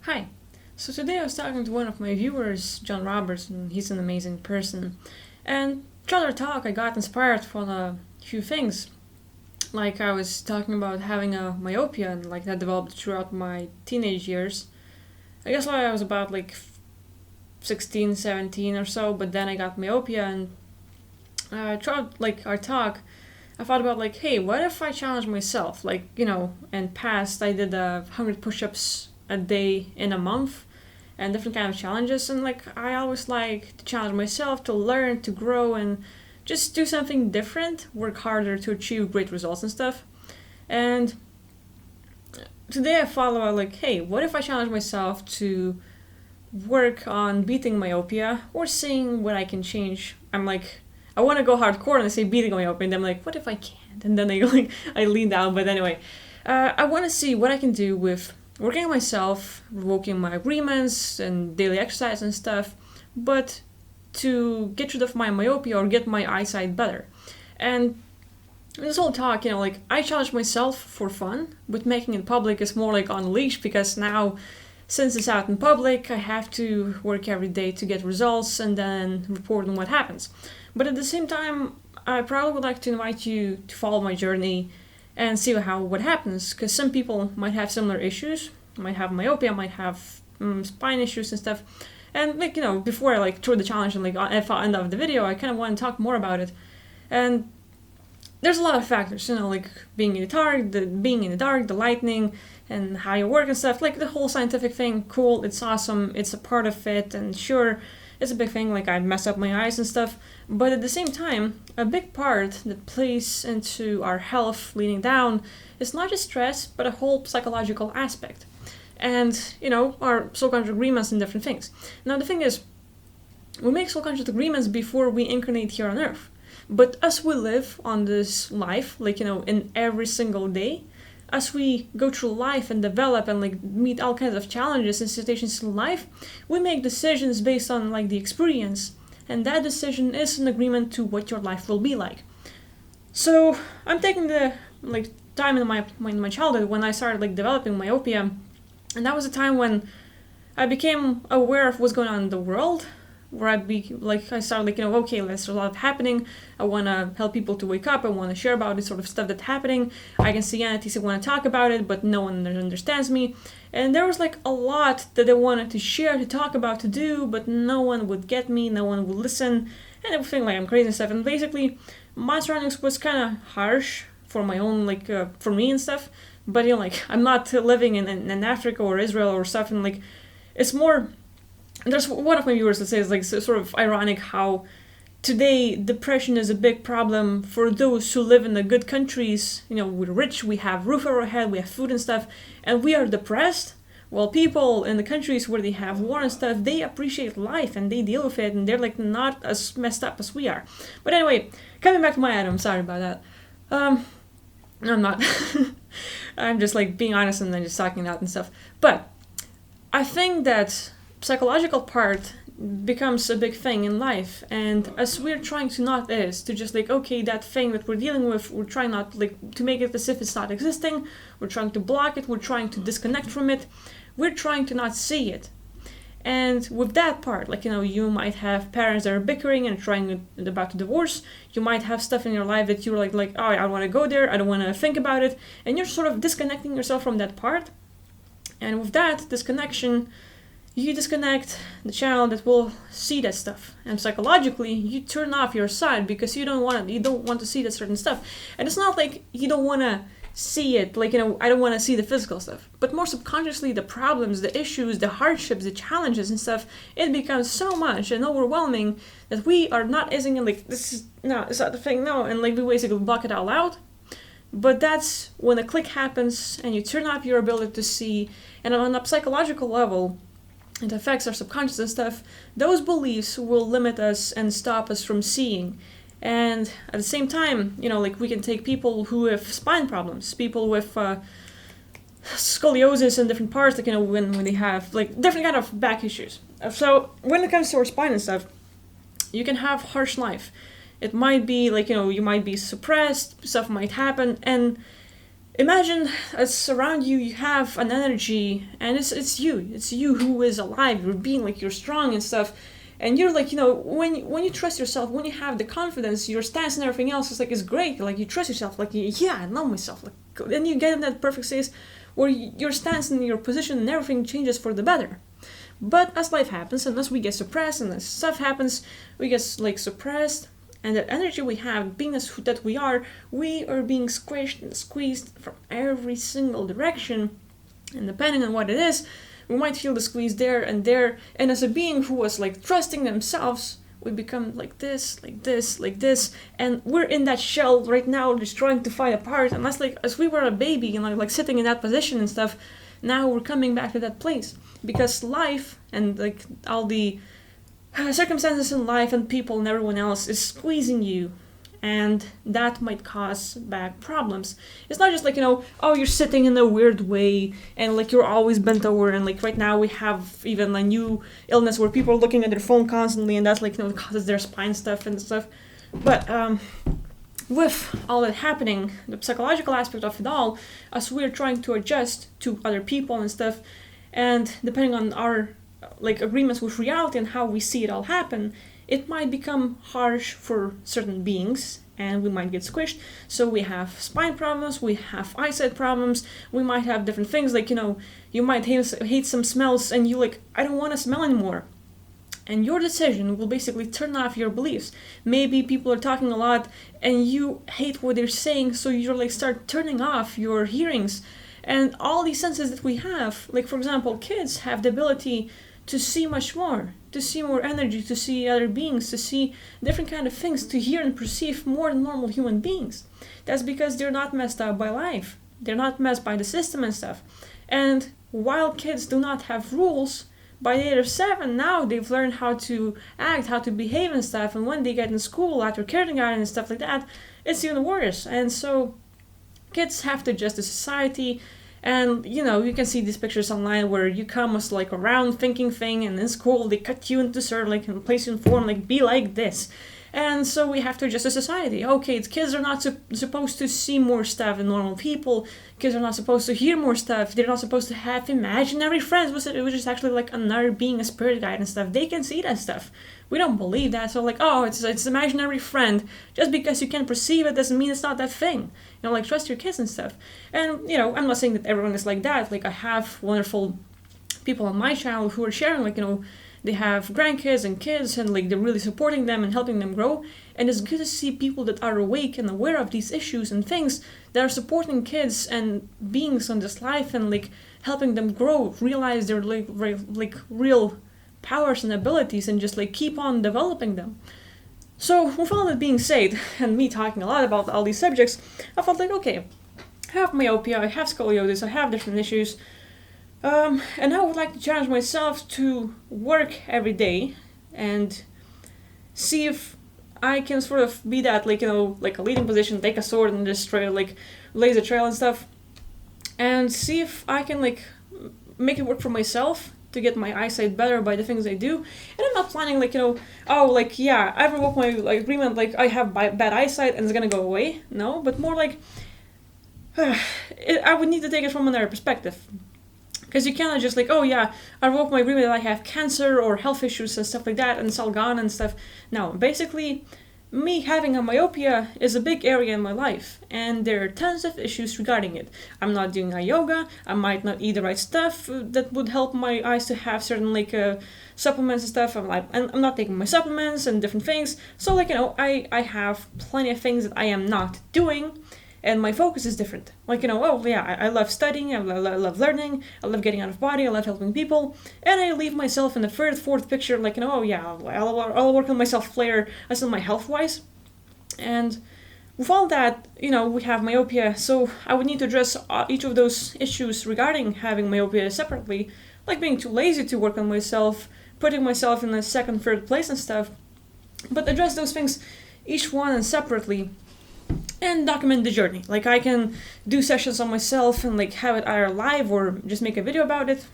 Hi. So today I was talking to one of my viewers, John Roberts, and he's an amazing person. And throughout our talk, I got inspired from a few things. Like I was talking about having a myopia, and like that developed throughout my teenage years. I guess when I was about 16, 17 or so, but then I got myopia, and throughout our talk, I thought about hey, what if I challenge myself? In past I did 100 push-ups a day in a month and different kind of challenges, and I always like to challenge myself to learn, to grow, and just do something different, work harder to achieve great results and stuff. And today I thought about hey, what if I challenge myself to work on beating myopia or seeing what I can change. I want to go hardcore and I say beating myopia, and then I'm like, what if I can't? And then I lean down. But anyway, I want to see what I can do with working on myself, revoking my agreements and daily exercise and stuff, but to get rid of my myopia or get my eyesight better. And this whole talk, I challenge myself for fun, but making it public is more on leash, because now, since it's out in public, I have to work every day to get results and then report on what happens. But at the same time, I probably would like to invite you to follow my journey and see what happens, because some people might have similar issues, might have myopia, might have spine issues and stuff. And before I throw the challenge and at the end of the video, I kind of want to talk more about it. And there's a lot of factors, being in the dark, the lightning, and how you work and stuff. The whole scientific thing, cool, it's awesome, it's a part of it, and sure, it's a big thing, I mess up my eyes and stuff. But at the same time, a big part that plays into our health leading down is not just stress, but a whole psychological aspect. And, our soul-conscious agreements and different things. Now, the thing is, we make soul-conscious agreements before we incarnate here on Earth. But as we live on this life, in every single day, as we go through life and develop and meet all kinds of challenges and situations in life, we make decisions based on the experience, and that decision is an agreement to what your life will be like. So I'm taking the time in my childhood when I started developing myopia, and that was a time when I became aware of what's going on in the world, where I started okay, there's a lot happening. I want to help people to wake up. I want to share about this sort of stuff that's happening. I can see entities that want to talk about it, but no one understands me. And there was a lot that I wanted to share, to talk about, to do, but no one would get me, no one would listen, and everything I'm crazy and stuff. And basically, my surroundings was kind of harsh for my own for me and stuff. But I'm not living in Africa or Israel or stuff, and it's more. There's one of my viewers that says sort of ironic how today depression is a big problem for those who live in the good countries. We're rich, we have roof over our head, we have food and stuff, and we are depressed. While people in the countries where they have war and stuff, they appreciate life and they deal with it, and they're not as messed up as we are. But anyway, coming back to my item, sorry about that. No, I'm not. I'm just being honest and then just talking out and stuff. But I think that psychological part becomes a big thing in life, and as we're trying to not is to just okay, that thing that we're dealing with, we're trying not to make it as if it's not existing, we're trying to block it, we're trying to disconnect from it, we're trying to not see it. And with that part, you might have parents that are bickering and trying about to divorce. You might have stuff in your life that you're oh, I don't want to go there, I don't want to think about it, and you're sort of disconnecting yourself from that part. And with that disconnection, you disconnect the channel that will see that stuff, and psychologically you turn off your side because you don't want to see that certain stuff. And it's not you don't want to see it, I don't want to see the physical stuff, but more subconsciously the problems, the issues, the hardships, the challenges and stuff, it becomes so much and overwhelming that we are not isn't this is no, it's not the thing, no, and we basically block it all out. But that's when a click happens and you turn off your ability to see, and on a psychological level it affects our subconscious and stuff. Those beliefs will limit us and stop us from seeing. And at the same time, we can take people who have spine problems, people with scoliosis in different parts, when they have different kind of back issues. So when it comes to our spine and stuff, you can have harsh life. It might be you might be suppressed, stuff might happen, and Imagine it's around you, you have an energy, and it's you who is alive, you're being like, you're strong and stuff. And you're like, when you trust yourself, when you have the confidence, your stance and everything else is like, is great. Like, you trust yourself, like, yeah, I know myself. Like, then you get in that perfect space where your stance and your position and everything changes for the better. But as life happens, and as we get suppressed, and as stuff happens, we get like suppressed, and that energy we have, being as that we are being squished and squeezed from every single direction. And depending on what it is, we might feel the squeeze there and there. And as a being who was like trusting themselves, we become like this, like this, like this, and we're in that shell right now, just trying to fight apart. And that's like, as we were a baby and like sitting in that position and stuff, now we're coming back to that place because life and like all the circumstances in life and people and everyone else is squeezing you, and that might cause back problems. It's not just like, oh, you're sitting in a weird way and like you're always bent over, and like right now we have even a new illness where people are looking at their phone constantly, and that's like, causes their spine stuff and stuff. But with all that happening, the psychological aspect of it all, as we're trying to adjust to other people and stuff, and depending on our like agreements with reality and how we see it all happen, it might become harsh for certain beings and we might get squished. So we have spine problems, we have eyesight problems, we might have different things like, you might hate some smells and you like, I don't want to smell anymore. And your decision will basically turn off your beliefs. Maybe people are talking a lot and you hate what they're saying, so you're like start turning off your hearings. And all these senses that we have, like for example, kids have the ability to see much more, to see more energy, to see other beings, to see different kind of things, to hear and perceive more than normal human beings. That's because they're not messed up by life. They're not messed by the system and stuff. And while kids do not have rules, by the age of 7 now they've learned how to act, how to behave and stuff, and when they get in school after kindergarten and stuff like that, it's even worse. And so kids have to adjust to society. And you can see these pictures online where you come as like a round thinking thing, and in school they cut you into sort of like and place you in form like be like this. And so we have to adjust to society. Okay, kids are not supposed to see more stuff than normal people. Kids are not supposed to hear more stuff. They're not supposed to have imaginary friends, which is actually like another being, a spirit guide and stuff. They can see that stuff. We don't believe that. So like, oh, it's imaginary friend. Just because you can perceive it doesn't mean it's not that thing. Like trust your kids and stuff. And I'm not saying that everyone is like that. Like I have wonderful people on my channel who are sharing like they have grandkids and kids, and like they're really supporting them and helping them grow. And it's good to see people that are awake and aware of these issues and things that are supporting kids and beings on this life and like helping them grow, realize their like real powers and abilities, and just like keep on developing them. So with all that being said, and me talking a lot about all these subjects, I felt like, okay, I have myopia, I have scoliosis, I have different issues. And I would like to challenge myself to work every day and see if I can sort of be that, like, like a leading position, take a sword and just try to, like, blaze a trail and stuff. And see if I can, like, make it work for myself to get my eyesight better by the things I do. And I'm not planning, like, I revoke my agreement, like, I have bad eyesight and it's gonna go away. No, but more like, I would need to take it from another perspective. Because you cannot just like, oh yeah, I revoke my agreement that I have cancer or health issues and stuff like that and it's all gone and stuff. No, basically, me having a myopia is a big area in my life, and there are tons of issues regarding it. I'm not doing yoga, I might not eat the right stuff that would help my eyes to have certain supplements and stuff. I'm not taking my supplements and different things. So I have plenty of things that I am not doing. And my focus is different. I love studying, I love learning, I love getting out of body, I love helping people. And I leave myself in the third, fourth picture, I'll work on myself later as in my health-wise. And with all that, we have myopia, so I would need to address each of those issues regarding having myopia separately, like being too lazy to work on myself, putting myself in the second, third place and stuff. But address those things, each one and separately, and document the journey. Like I can do sessions on myself and have it either live or just make a video about it.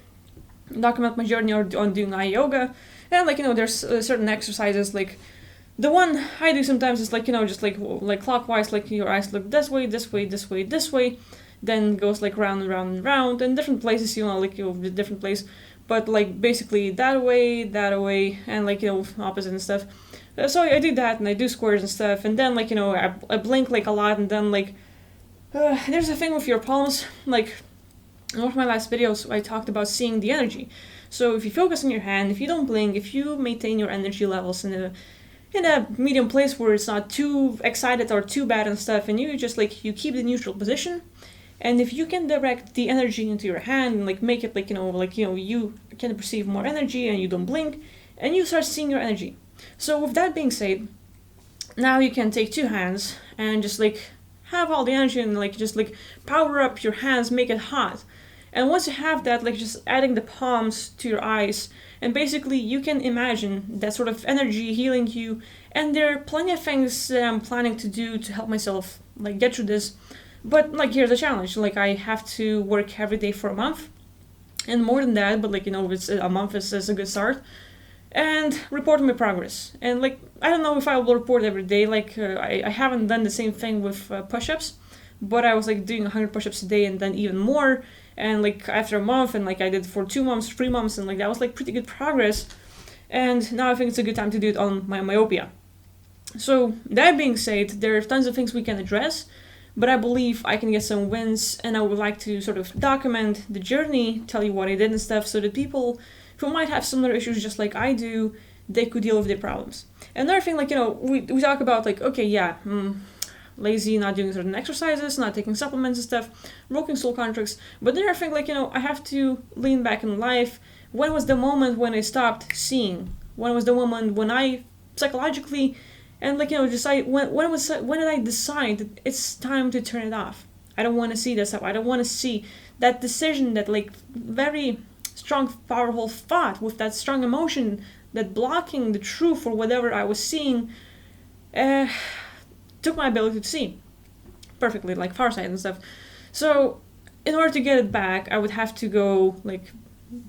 Document my journey on doing eye yoga. And there's certain exercises, like the one I do sometimes is just clockwise, like your eyes look this way, this way, this way, this way. then goes like round and round and round, and different places, the different place, but like basically that away, and like, opposite and stuff. So I do that, and I do squares and stuff, and then like, I blink like a lot, and then like, there's a thing with your palms, like, in one of my last videos, I talked about seeing the energy. So if you focus on your hand, if you don't blink, if you maintain your energy levels in a medium place where it's not too excited or too bad and stuff, and you just like, you keep the neutral position, and if you can direct the energy into your hand and like make it like, you can perceive more energy and you don't blink, and you start seeing your energy. So with that being said, now you can take two hands and just like have all the energy and like just like power up your hands, make it hot. And once you have that, like just adding the palms to your eyes, and basically you can imagine that sort of energy healing you. And there are plenty of things that I'm planning to do to help myself like get through this. But like, here's the challenge, like I have to work every day for a month, and more than that, but like, it's a month is a good start, and report my progress. And like, I don't know if I will report every day, like I haven't done the same thing with push-ups, but I was like doing 100 push-ups a day and then even more, and like after a month, and like I did for 2 months, 3 months, and like that was like pretty good progress. And now I think it's a good time to do it on my myopia. So that being said, there are tons of things we can address, but I believe I can get some wins, and I would like to sort of document the journey, tell you what I did and stuff, so that people who might have similar issues just like I do, they could deal with their problems. Another thing, like, we talk about like, okay, yeah, lazy, not doing certain exercises, not taking supplements and stuff, broken soul contracts. But then I think, like, I have to lean back in life. When was the moment when I stopped seeing? When was the moment when I psychologically, and like, decide, when did I decide that it's time to turn it off? I don't want to see that stuff. I don't want to see that decision, that like very strong, powerful thought with that strong emotion, that blocking the truth or whatever I was seeing, took my ability to see perfectly, like farsight and stuff. So in order to get it back, I would have to go like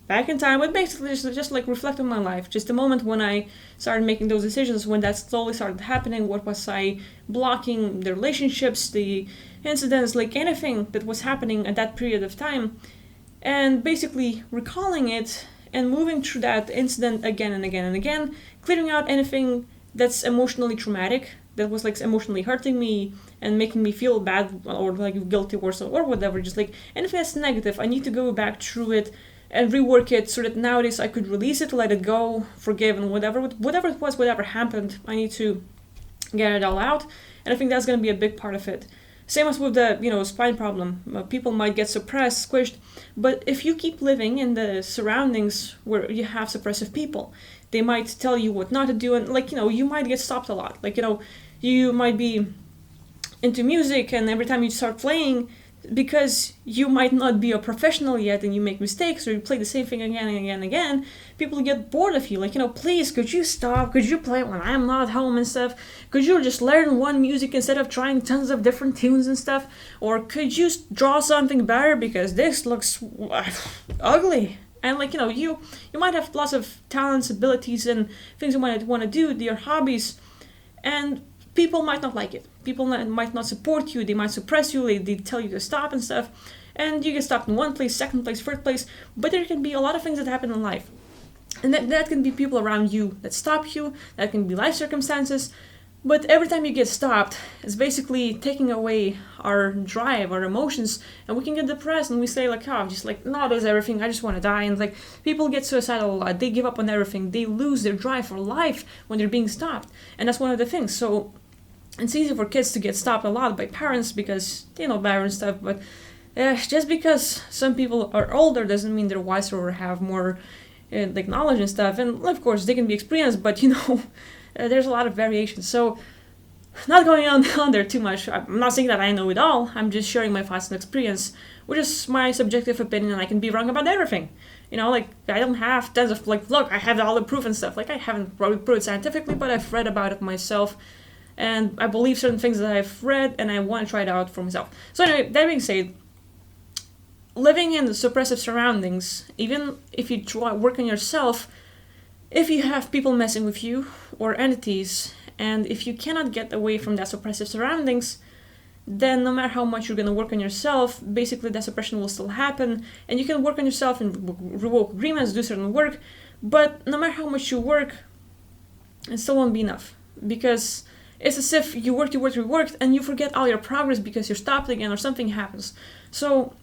back in time, but basically just like reflect on my life, just the moment when I started making those decisions, when that slowly started happening. What was I blocking? The relationships, the incidents, like anything that was happening at that period of time, and basically recalling it and moving through that incident again and again and again, clearing out anything that's emotionally traumatic, that was like emotionally hurting me and making me feel bad or like guilty or so, or whatever. Just like anything that's negative, I need to go back through it and rework it so that nowadays I could release it, let it go, forgive, and whatever it was, whatever happened, I need to get it all out. And I think that's going to be a big part of it. Same as with the spine problem. People might get suppressed, squished, but if you keep living in the surroundings where you have suppressive people, they might tell you what not to do, and like you might get stopped a lot. Like you might be into music, and every time you start playing, because you might not be a professional yet and you make mistakes or you play the same thing again and again and again, people get bored of you. Like, please, could you stop? Could you play when I'm not home and stuff? Could you just learn one music instead of trying tons of different tunes and stuff? Or could you draw something better because this looks ugly? And like, you might have lots of talents, abilities, and things you might want to do, your hobbies, and people might not like it. People might not support you. They might suppress you. They tell you to stop and stuff. And you get stopped in one place, second place, third place. But there can be a lot of things that happen in life. And that can be people around you that stop you. That can be life circumstances. But every time you get stopped, it's basically taking away our drive, our emotions. And we can get depressed and we say like, just like, no, there's everything. I just want to die. And like, people get suicidal a lot. They give up on everything. They lose their drive for life when they're being stopped. And that's one of the things. So it's easy for kids to get stopped a lot by parents because they know better and stuff, but just because some people are older doesn't mean they're wiser or have more like knowledge and stuff. And of course they can be experienced, but there's a lot of variations. So not going on there too much. I'm not saying that I know it all. I'm just sharing my thoughts and experience, which is my subjective opinion, and I can be wrong about everything. Like I don't have tons of like, look, I have all the proof and stuff. Like I haven't proved it scientifically, but I've read about it myself. And I believe certain things that I've read, and I want to try it out for myself. So anyway, that being said, living in suppressive surroundings, even if you try work on yourself, if you have people messing with you or entities, and if you cannot get away from that suppressive surroundings, then no matter how much you're going to work on yourself, basically that suppression will still happen, and you can work on yourself and revoke agreements, do certain work, but no matter how much you work, it still won't be enough, because it's as if you worked, and you forget all your progress because you're stopped again or something happens. So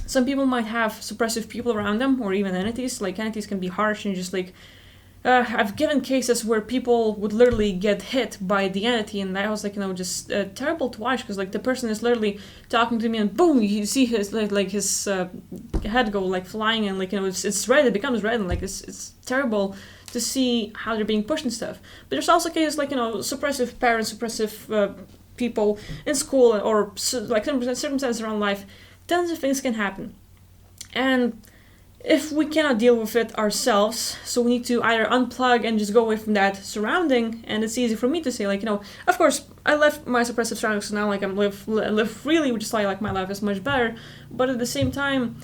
some people might have suppressive people around them, or even entities. Like, entities can be harsh and just like, I've given cases where people would literally get hit by the entity, and that was like, just terrible to watch, because like the person is literally talking to me, and boom, you see his his head go like flying, and like, it's red, it becomes red, and like it's terrible to see how they're being pushed and stuff. But there's also cases like, suppressive parents, suppressive people in school, or like circumstances around life. Tons of things can happen, and if we cannot deal with it ourselves, so we need to either unplug and just go away from that surrounding. And it's easy for me to say, like, of course, I left my suppressive surroundings, so now like I'm live freely, which is like my life is much better. But at the same time,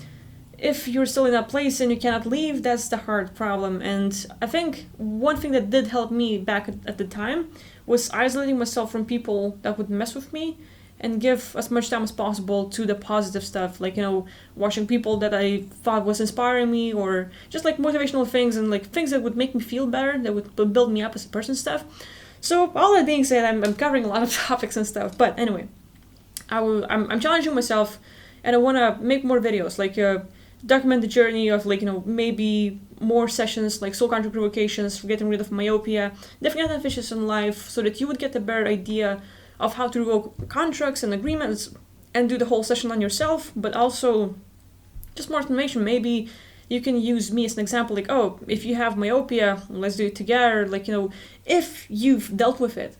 if you're still in that place and you cannot leave, that's the hard problem. And I think one thing that did help me back at the time was isolating myself from people that would mess with me, and give as much time as possible to the positive stuff, like, watching people that I thought was inspiring me, or just like motivational things, and like things that would make me feel better, that would build me up as a person stuff. So all that being said, I'm covering a lot of topics and stuff, but anyway, I'm challenging myself, and I want to make more videos, like document the journey of like, maybe more sessions, like soul contract revocations, for getting rid of myopia, different fishes in life, so that you would get a better idea of how to revoke contracts and agreements, and do the whole session on yourself. But also just more information. Maybe you can use me as an example, like, oh, if you have myopia, let's do it together. Like, if you've dealt with it,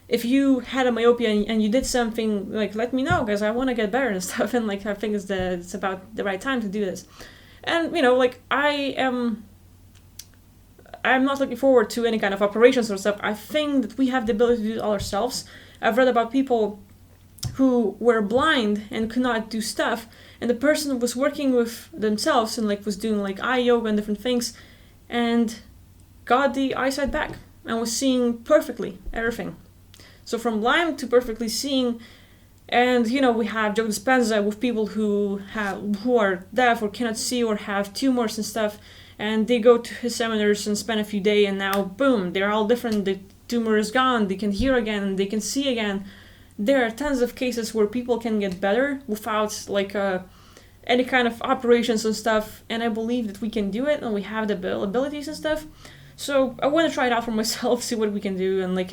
if you had a myopia and you did something, like, let me know, because I want to get better and stuff, and like I think it's about the right time to do this. And like, I'm not looking forward to any kind of operations or stuff. I think that we have the ability to do it all ourselves. I've read about people who were blind and could not do stuff, and the person was working with themselves and like was doing like eye yoga and different things, and got the eyesight back and was seeing perfectly everything. So from blind to perfectly seeing. And we have Joe Dispenza with people who are deaf or cannot see or have tumors and stuff, and they go to his seminars and spend a few days, and now boom, they're all different. The tumor is gone, they can hear again, they can see again. There are tons of cases where people can get better without like any kind of operations and stuff, and I believe that we can do it, and we have the abilities and stuff. So I want to try it out for myself, see what we can do. And like,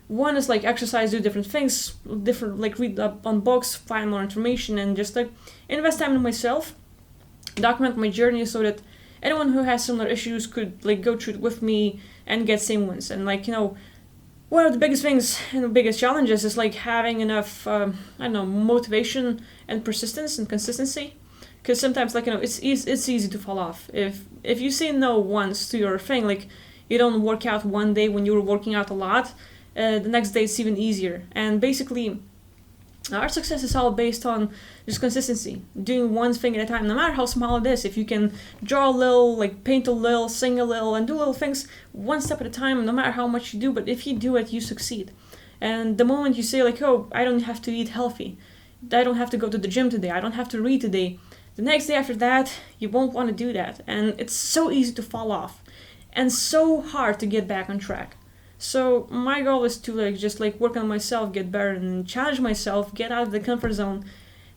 one is like exercise, do different things, like read up on books, find more information, and just like invest time in myself, document my journey, so that anyone who has similar issues could like go through it with me and get same wins. And like, one of the biggest things and the biggest challenges is like having enough motivation and persistence and consistency, because sometimes like, it's easy to fall off. If you say no once to your thing, like you don't work out one day when you were working out a lot, the next day it's even easier. And basically our success is all based on just consistency, doing one thing at a time, no matter how small it is. If you can draw a little, like paint a little, sing a little, and do little things one step at a time, no matter how much you do, but if you do it, you succeed. And the moment you say like, oh, I don't have to eat healthy, I don't have to go to the gym today, I don't have to read today, the next day after that, you won't want to do that. And it's so easy to fall off and so hard to get back on track. So my goal is to like just like work on myself, get better, and challenge myself, get out of the comfort zone.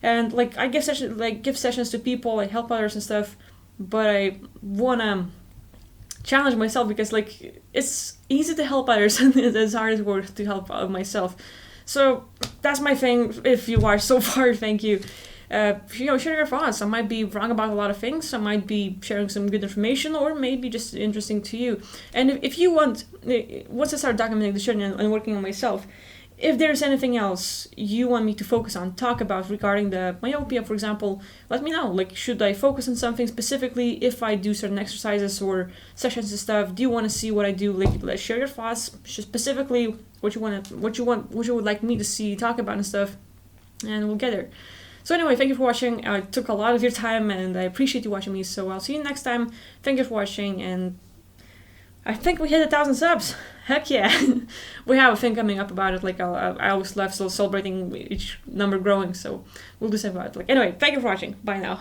And like I give sessions to people, I help others and stuff, but I wanna challenge myself, because like it's easy to help others and it's hard work to help myself. So that's my thing. If you watched so far, thank you. Share your thoughts. I might be wrong about a lot of things. I might be sharing some good information, or maybe just interesting to you. And if you want, once I start documenting the journey and working on myself, if there's anything else you want me to focus on, talk about regarding the myopia, for example, let me know. Like, should I focus on something specifically if I do certain exercises or sessions and stuff? Do you want to see what I do? Like, let's share your thoughts, specifically what you would like me to see, talk about and stuff, and we'll get there. So anyway, thank you for watching. I took a lot of your time, and I appreciate you watching me. So I'll see you next time. Thank you for watching, and I think we hit 1,000 subs. Heck yeah. We have a thing coming up about it. Like, I always love celebrating each number growing, so we'll do something about it. Like, anyway, thank you for watching. Bye now.